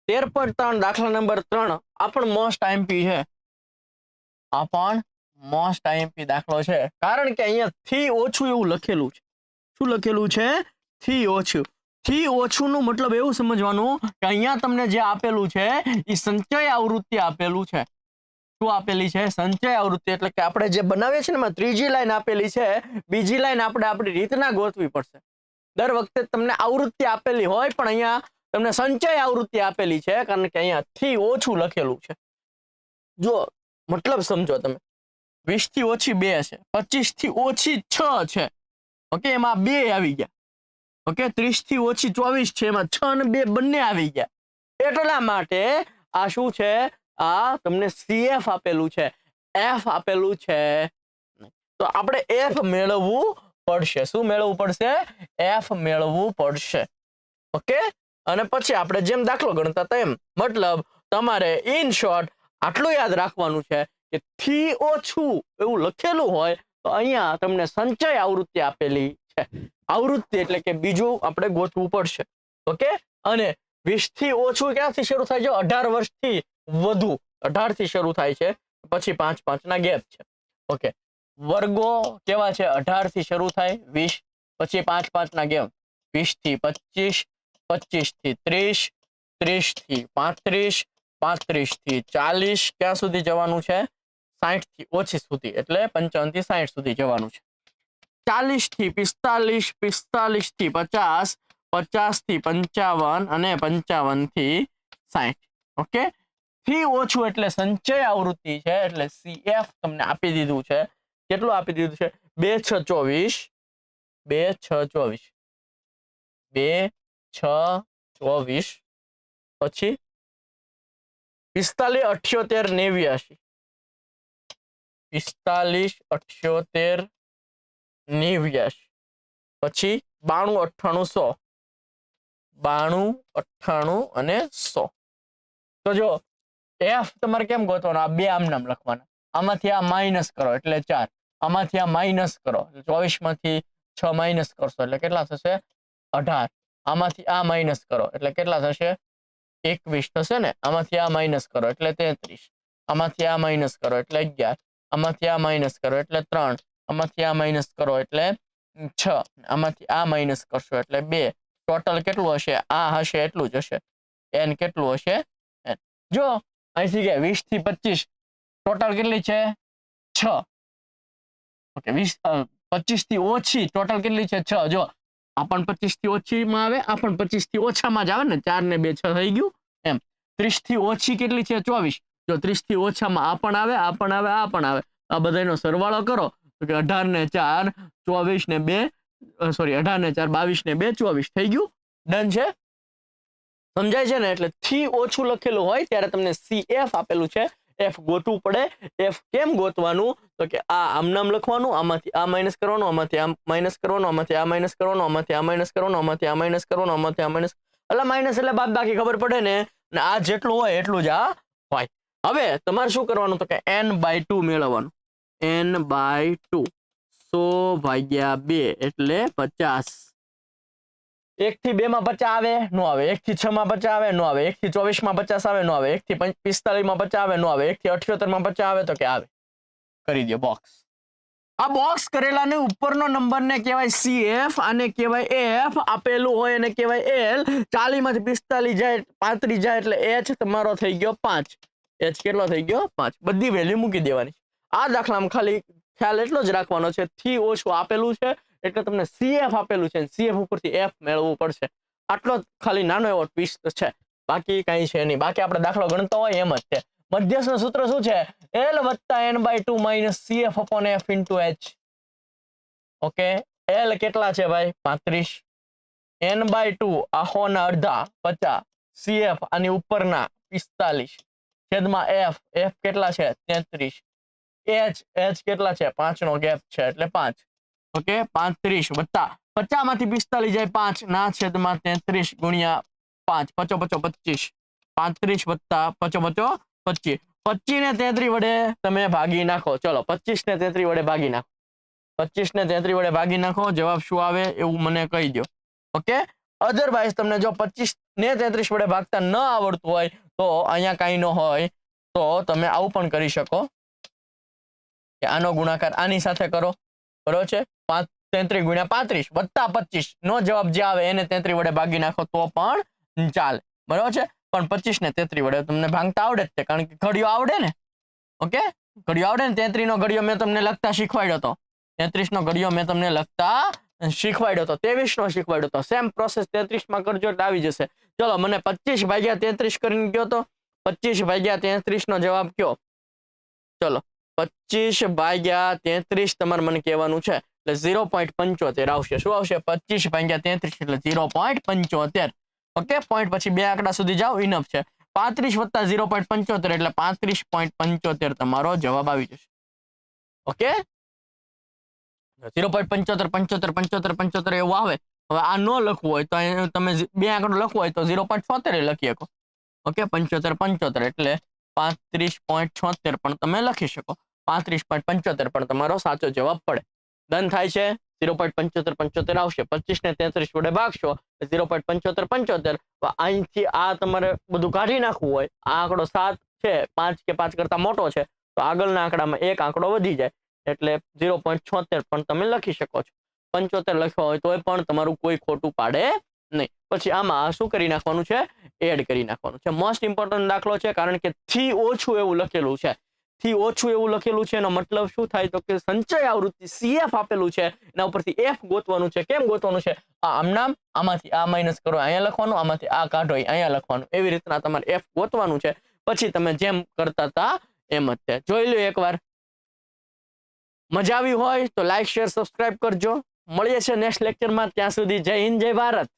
13.3 દાખલા નંબર 3 આ પણ મોસ્ટ આઈએમપી છે. આ પણ મોસ્ટ આઈએમપી દાખલો છે, કારણ કે અહીંયા થી ઓછું એવું લખેલું છે. શું લખેલું છે? થી ઓછું. થી ઓછું નું મતલબ એવું સમજવાનું કે અહીંયા તમને જે આપેલું છે એ સંચય આવૃત્તિ આપેલું છે. શું આપેલી છે? સંચય આવૃત્તિ. એટલે કે આપણે જે બનાવીએ છીએ ને એમાં ત્રીજી લાઈન આપેલી છે, બીજી લાઈન આપણે આપણી રીતના ગોતવી પડશે. દર વખતે તમને આવૃત્તિ આપેલી હોય પણ અહીંયા તમને સંચય આવૃત્તિ આપેલી છે, કારણ કે અહીંયા થી ઓછું લખેલું છે. જો મતલબ સમજો તમે. 20 થી ઓછી 2 છે, 25 થી ઓછી 6 છે. ઓકે, એમાં 2 આવી ગયા. ઓકે, 30 થી ઓછી 24 છે, એમાં 6 અને 2 બંને આવી ગયા. એટલા માટે આ શું છે? આ તમને CF આપેલું છે, F આપેલું છે. તો આપણે F મેળવવું પડશે. શું મેળવવું પડશે? F મેળવવું પડશે. ઓકે, અને પછી આપણે જેમ દાખલો ગણતા તેમ, મતલબ તમારે ઇન શોર્ટ આટલું યાદ રાખવાનું છે કે થી ઓછું એવું લખેલું હોય તો અહીંયા તમને સંચય આવૃત્તિ આપેલી છે. આવૃત્તિ એટલે કે બીજું આપણે ગોતવું પડશે. ઓકે, અને 20 થી ઓછું ક્યાંથી શરૂ થાય છે? 18 વર્ષથી વધુ. 18 થી શરૂ થાય છે, પછી 5 ના ગેપ છે. ઓકે, વર્ગો કેવા છે? 18 થી શરૂ થાય, 20 પછી 5 ના ગેપ, 20 થી 25, 25 થી 30, 30 થી 35, 35 થી 40, ક્યાં સુધી જવાનું છે? 60 થી ઓછી સુધી, એટલે 55 થી 60 સુધી જવાનું છે. 40 થી 45, 45 થી 50, 50 થી 55 અને 55 થી 60. ઓકે, થી ઓછું એટલે સંચય આવૃત્તિ છે, એટલે CF તમને આપી દીધું છે. કેટલું આપી દીધું છે? 2 6 24, 2 6 24, 2 6 24, પછી 45 78 89, 45 78 89, પછી 92 98 100, 92 98 અને 100. તો જો F તમારે કેમ ગોતવાનો? આ બે આમ નામ લખવાના, આમાંથી આ માઇનસ કરો એટલે 4, આમાંથી આ માઇનસ કરો, 24 માંથી 6 માઇનસ કરશો એટલે કેટલા થશે? 18. આમાંથી આ માઇનસ કરો એટલે કેટલા થશે? 21 થશે ને. આમાંથી આ માઇનસ કરો એટલે 33, આમાંથી આ માઇનસ કરો એટલે 11, આમાંથી આ માઇનસ કરો એટલે 3, આમાંથી આ માઇનસ કરો એટલે 6, આમાંથી આ માઇનસ કરશો એટલે 2. ટોટલ કેટલું હશે? આ હશે એટલું જ હશે. n કેટલું હશે? n. જો અહીંથી કે 20 થી 25 ટોટલ કેટલી છે? 6. ઓકે, 25 થી ઓછી ટોટલ કેટલી છે? 6. જો આ પણ 25 થી ઓછીમાં આવે, આ પણ 25 થી ઓછામાં જ આવે ને. 4 ને 2 6 થઈ ગયું એમ. 30 થી ઓછી કેટલી છે? 24. જો 30 થી ઓછામાં આ પણ આવે, આ પણ આવે, આ પણ આવે, આ બધાનો સરવાળો કરો તો કે 18 ને 4 24 ને 2 સોરી 18 ને 4 22 ને 2 24 થઈ ગયું. ડન છે? સમજાય છે ને? એટલે થી ઓછું લખેલું હોય ત્યારે તમને CF આપેલું છે. F ગોતવું પડે. F કેમ ગોતવાનું? તો કે આ આમ નામ લખવાનું, આમાંથી આ માઇનસ કરવાનું, આમાંથી આ માઇનસ કરવાનું, આમાંથી આ માઇનસ કરવાનું, આમાંથી આ માઇનસ કરવાનું, આમાંથી આ માઇનસ કરવાનું, આમાંથી આ માઇનસ, એટલે માઇનસ એટલે બાદબાકી, ખબર પડે ને? અને આ જેટલું હોય એટલું જ આ હોય. હવે તમારે શું કરવાનું? તો કે n/2 મેળવવાનું. n/2 100 ભાગ્યા 2 એટલે 50. 1 થી 2 માં 50 આવે? નો આવે. 1 થી 6 માં 50 આવે? નો આવે. 1 થી 24 માં 50 આવે? નો આવે. 1 થી 45 માં 50 આવે? નો આવે. 1 થી 78 માં 50 આવે? તો કે આવે. કરી દો બોક્સ. આ બોક્સ કરેલાને ઉપરનો નંબરને કહેવાય CF, આને કહેવાય F, આપેલું હોય એને કહેવાય L. 40 માંથી 45 જાય, 35 જાય એટલે H તમારો થઈ ગયો 5. H કેટલો થઈ ગયો? 5. બધી વેલ્યુ મૂકી દેવાની. આ દાખલામાં ખાલી ખ્યાલ એટલો જ રાખવાનો છે, થી ઓછું આપેલું છે એટલે તમને CF આપેલું છે, CF ઉપરથી F મેળવવું પડશે. આટલો ખાલી નાનો એવો ટ્વિસ્ટ છે, બાકી કઈ છે નહીં. બાકી આપણે દાખલો ગણતો હોય એમ જ છે. મધ્યસ્થનું સૂત્ર શું છે? L + n/2 - CF / F * H. Okay, L કેટલા છે ભાઈ? 35. n/2 આહોના અડધા 50, CF આની ઉપરના 45 છેદમાં F. F કેટલા છે? 33. H કેટલા છે? 5 નો ગેપ છે એટલે 5. ઓકે, 35 વત્તા 50 માંથી 45 જાય 5 ના છેદમાં 33 ગુણ્યા 5, 5 5 25. 35 વત્તા 5 5 25. 25 ને 33 વડે તમે ભાગી નાખો. ચલો 25 ને 33 વડે ભાગી નાખો. 25 ને 33 વડે ભાગી નાખો. જવાબ શું આવે એવું મને કહી દો. ઓકે, અધરવાઇઝ તમને જો 25 ને 33 વડે ભાગતા ન આવડતું હોય તો અહીંયા કાંઈ ન હોય તો તમે આવું પણ કરી શકો કે આનો ગુણાકાર આની સાથે કરો, બરોબર છે? 33 ગુણ્યા 35 વત્તા 25 નો જવાબ જે આવે એને 33 વડે ભાગી નાખો તો પણ ચાલે, બરોબર છે? પણ 25 ને 33 વડે તમને ભાગતા આવડે જ છે, કારણ કે ઘડિયો આવડે ને. ઓકે, ઘડિયો આવડે ને. 33 નો ઘડિયો મેં તમને લખતા શીખવાડ્યો હતો. 33 નો ઘડિયો મેં તમને લખતા શીખવાડ્યો હતો. 23 નો શીખવાડ્યો હતો. સેમ પ્રોસેસ 33 માં કરજો એટલે આવી જશે. ચલો, મને 25 ભાગ્યા 33 કરીને કયો તો. 25 ભાગ્યા 33 નો જવાબ કયો. ચલો, 25 ભાગ્યા 33 તમારે મને કહેવાનું છે એટલે 0.75 આવશે. શું આવશે? 25 ભાગ્યા 33 એટલે 0.75. ઓકે, પોઈન્ટ પછી બે આંકડા સુધી જાઓ, ઇનફ છે. 35 વત્તા 0.75 એટલે 35.75 તમારો જવાબ આવી જશે. ઓકે, 0.75 75 75 75 એવું આવે. હવે આ ન લખવું હોય તો તમે બે આંકડો લખવો હોય તો 0.76 લખી શકો. ઓકે, 75 75 એટલે 35.76 પણ તમે લખી શકો. 35.75 પણ તમારો સાચો જવાબ પડે. ડન થાય છે. 0.75 75 આવશે. 25 ને 33 વડે ભાગશો 0.75 75. અહીંથી આ તમારે બધું કાઢી નાખવું હોય. આ આંકડો 7 છે, 5 કે 5 કરતા મોટો છે, તો આગળના આંકડામાં એક આંકડો વધી જાય એટલે 0.76 પણ તમે લખી શકો છો. 75 લખવા હોય તો પણ તમારું કોઈ ખોટું પાડે નહીં. પછી આમાં શું કરી નાખવાનું છે? એડ કરી નાખવાનું છે. મોસ્ટ ઇમ્પોર્ટન્ટ દાખલો છે, કારણ કે થી ઓછું એવું લખેલું છે. થી ઓછું એવું લખેલું છે એનો મતલબ શું થાય તો કે સંચય આવૃત્તિ CF આપેલું છે, એના ઉપરથી F ગોતવાનું છે. કેમ ગોતવાનું છે? આમ નામ, આમાંથી આ માઇનસ કરો અહીંયા લખવાનું, આમાંથી આ કાઢો અહીંયા લખવાનું. એવી રીતના તમારે F ગોતવાનું છે. પછી તમે જેમ કરતા હતા એમ જ છે. જોઈ લો એકવાર. મજા આવી હોય તો લાઈક શેર સબસ્ક્રાઇબ કરજો. મળીએ છીએ નેક્સ્ટ લેક્ચરમાં. ત્યાં સુધી જય હિન્દ, જય ભારત.